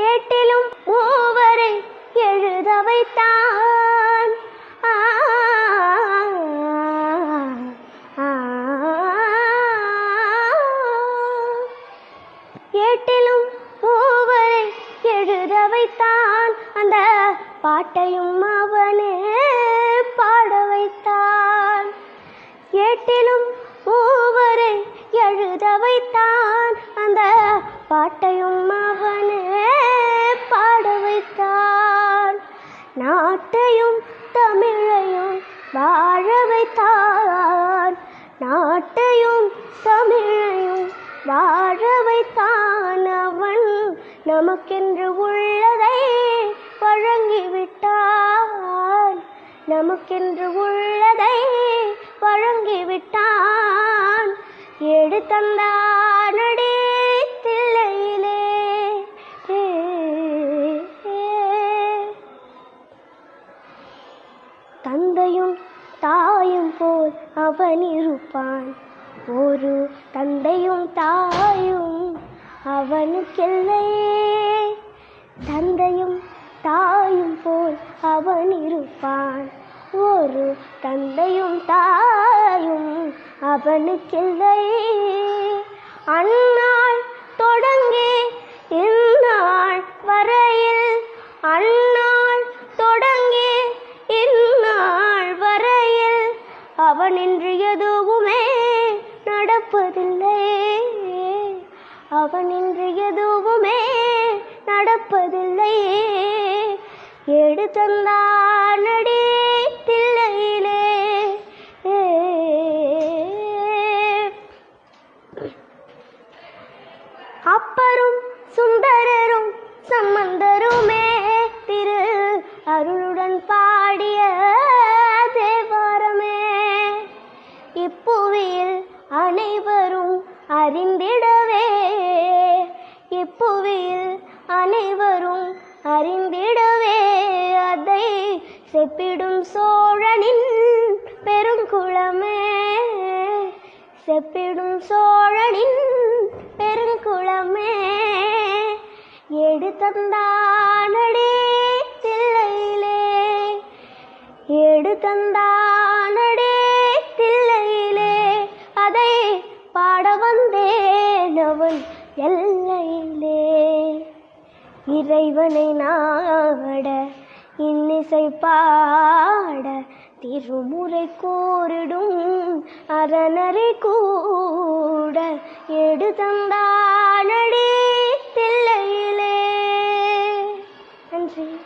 ஏட்டிலும் மூவரை எழுத வைத்தான். ஏட்டிலும் மூவரை எழுத வைத்தான். அந்த பாட்டையும் அவனே பாட வைத்தான். ஏட்டிலும் மூவரை எழுத வைத்தான். அந்த பாட்டையும் அவனே பாட வைத்தான். நாட்டையும் தமிழையும் வாழ வைத்தான். நாட்டையும் தமிழையும் வாழ வைத்தான். அவன் நமக்கென்று உள்ளதை வழங்கிவிட்டான். நமக்கென்று உள்ளதை வழங்கிவிட்டான். எடுத்தந்தானடி தில்லையிலே. தந்தையும் தாயும் போல் அவன் இருப்பான். ஒரு தந்தையும் தாயும் அவனுக்கில்லையே. தந்தையும் தாயும் போல் அவன் இருப்பான். ஒரு தந்தையும் தாயும் அவனுக்கில்லையே. அந்நாள் தொடங்கி இந்நாள் வரையில், அந்நாள் தொடங்கி இந்நாள் வரையில் அவனின்று எதுவுமே நடப்பதில்லை. அவனின்று எதுவுமே நடப்பதில்லை. எடுத்தந்தானடி தில்லையிலே. அப்பரும் சுந்தரரும் சம்பந்தருமே திரு அருளுடன் பாடிய தேவாரமே. இப்புவியில் அனைவரும் அறிந்திடவே, இப்புவியில் அனைவரும் அறிந்திடவே அதை செப்பிடும் சோழனின் பெருங்குளமே. செப்பிடும் சோழனின் பெருங்குளமே. எடுத்தந்தானடி தில்லையிலே. எடுத்தந்தானடி தில்லையிலே. அதை பாட வந்தேன் அவன் எல்லையிலே. இறைவனை நாட இன்னிசை பாட திருமுறை கூறிடும் அரணரை கூட எடுத்தந்தானடி தில்லையிலே. நன்றி.